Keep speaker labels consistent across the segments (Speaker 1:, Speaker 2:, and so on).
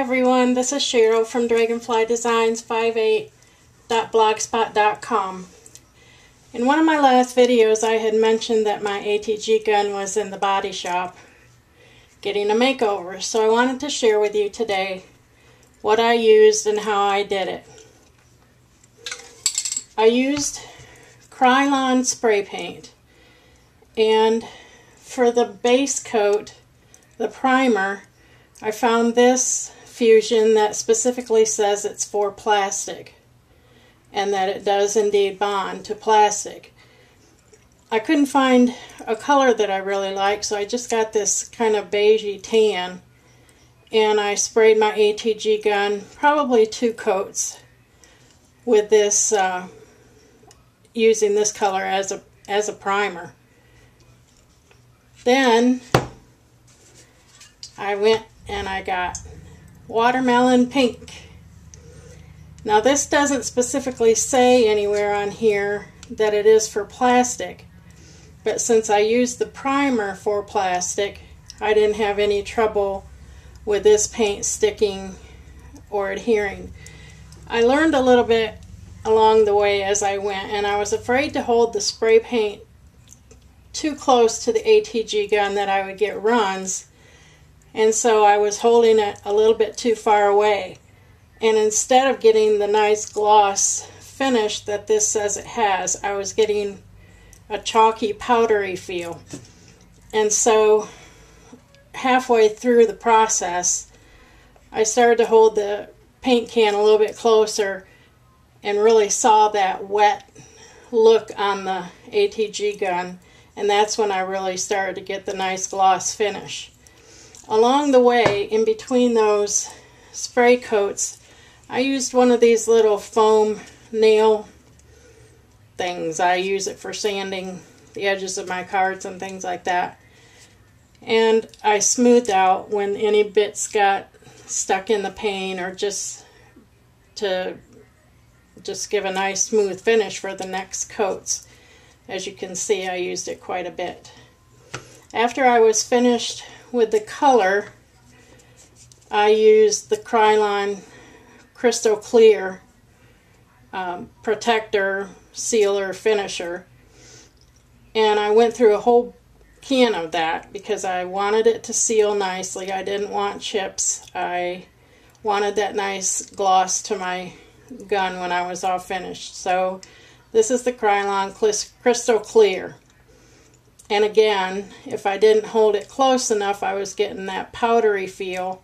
Speaker 1: everyone, this is Cheryl from dragonflydesigns58.blogspot.com. In one of my last videos I had mentioned that my ATG gun was in the body shop getting a makeover, so I wanted to share with you today what I used and how I did it. I used Krylon spray paint, and for the base coat, the primer, I found this fusion that specifically says it's for plastic and that it does indeed bond to plastic. I couldn't find a color that I really liked, so I just got this kind of beigey tan, and I sprayed my ATG gun, probably 2 coats, with this using this color as a primer. Then I went and I got Watermelon Pink. Now this doesn't specifically say anywhere on here that it is for plastic, but since I used the primer for plastic, I didn't have any trouble with this paint sticking or adhering. I learned a little bit along the way as I went, and I was afraid to hold the spray paint too close to the ATG gun that I would get runs, and so I was holding it a little bit too far away, and instead of getting the nice gloss finish that this says it has, I was getting a chalky powdery feel. And so halfway through the process I started to hold the paint can a little bit closer and really saw that wet look on the ATG gun, and that's when I really started to get the nice gloss finish. Along the way, in between those spray coats, I used one of these little foam nail things. I use it for sanding the edges of my cards and things like that. And I smoothed out when any bits got stuck in the paint, or just to give a nice smooth finish for the next coats. As you can see, I used it quite a bit. After I was finished with the color, I used the Krylon Crystal Clear protector, sealer, finisher, and I went through a whole can of that because I wanted it to seal nicely. I didn't want chips. I wanted that nice gloss to my gun when I was all finished. So this is the Krylon Crystal Clear. And again, if I didn't hold it close enough, I was getting that powdery feel.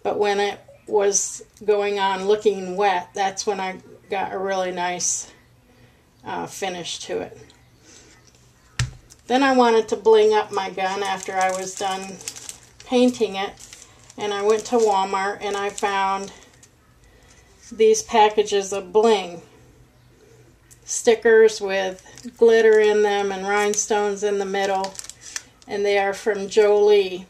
Speaker 1: But when it was going on looking wet, that's when I got a really nice finish to it. Then I wanted to bling up my gun after I was done painting it. And I went to Walmart and I found these packages of bling. Stickers with glitter in them and rhinestones in the middle, and they are from Jolie.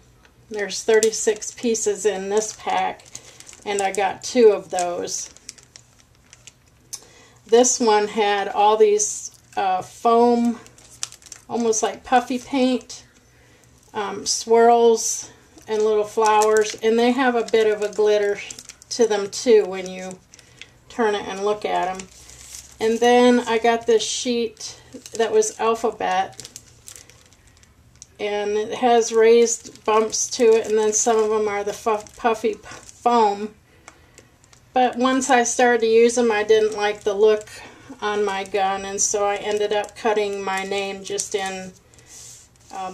Speaker 1: There's 36 pieces in this pack, and I got 2 of those. This one had all these foam, almost like puffy paint, swirls and little flowers, and they have a bit of a glitter to them too when you turn it and look at them. And then I got this sheet that was alphabet, and it has raised bumps to it, and then some of them are the puffy foam. But once I started to use them, I didn't like the look on my gun, and so I ended up cutting my name just in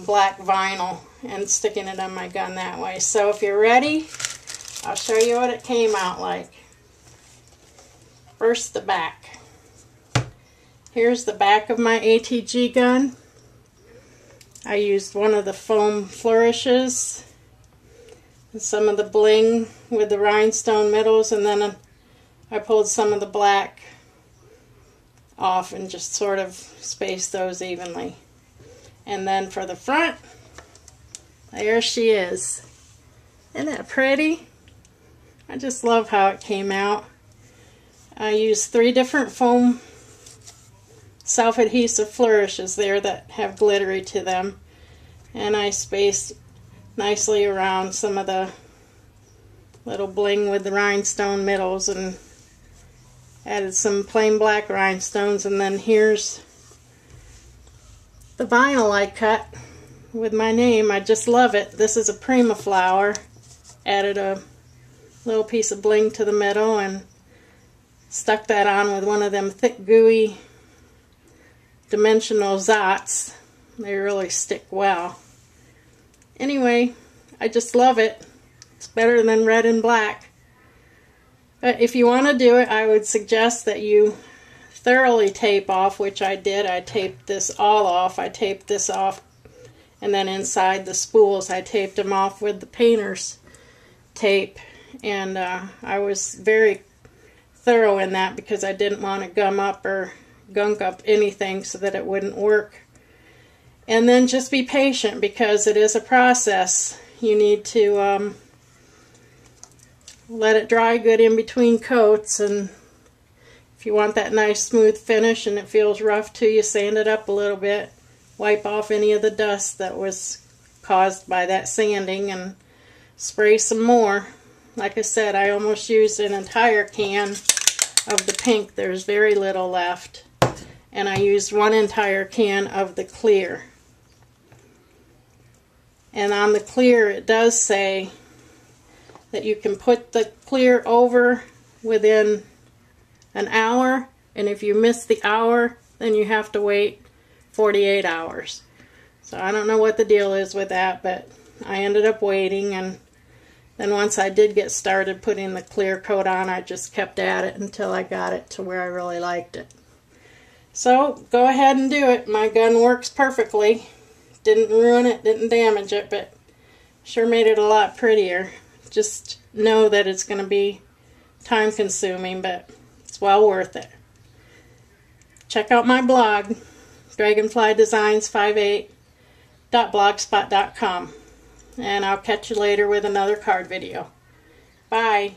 Speaker 1: black vinyl and sticking it on my gun that way. So if you're ready, I'll show you what it came out like. First, the back. Here's the back of my ATG gun. I used one of the foam flourishes and some of the bling with the rhinestone middles, and then I pulled some of the black off and just sort of spaced those evenly. And then for the front, there she is. Isn't that pretty? I just love how it came out. I used 3 different foam self-adhesive flourishes there that have glittery to them, and I spaced nicely around some of the little bling with the rhinestone middles, and added some plain black rhinestones. And then here's the vinyl I cut with my name. I just love it. This is a Prima flower. Added a little piece of bling to the middle and stuck that on with one of them thick gooey dimensional Zots. They really stick well. Anyway, I just love it. It's better than red and black. But if you want to do it, I would suggest that you thoroughly tape off, which I did. I taped this all off. I taped this off, and then inside the spools I taped them off with the painter's tape. And I was very thorough in that because I didn't want to gum up or gunk up anything so that it wouldn't work. And then just be patient because it is a process. You need to let it dry good in between coats, and if you want that nice smooth finish and it feels rough to you, sand it up a little bit. Wipe off any of the dust that was caused by that sanding and spray some more. Like I said, I almost used an entire can of the pink. There's very little left. And I used one entire can of the clear. And on the clear it does say that you can put the clear over within an hour, and if you miss the hour, then you have to wait 48 hours. So I don't know what the deal is with that, but I ended up waiting, and then once I did get started putting the clear coat on, I just kept at it until I got it to where I really liked it. So go ahead and do it. My gun works perfectly. Didn't ruin it, didn't damage it, but sure made it a lot prettier. Just know that it's going to be time consuming, but it's well worth it. Check out my blog, dragonflydesigns58.blogspot.com, and I'll catch you later with another card video. Bye.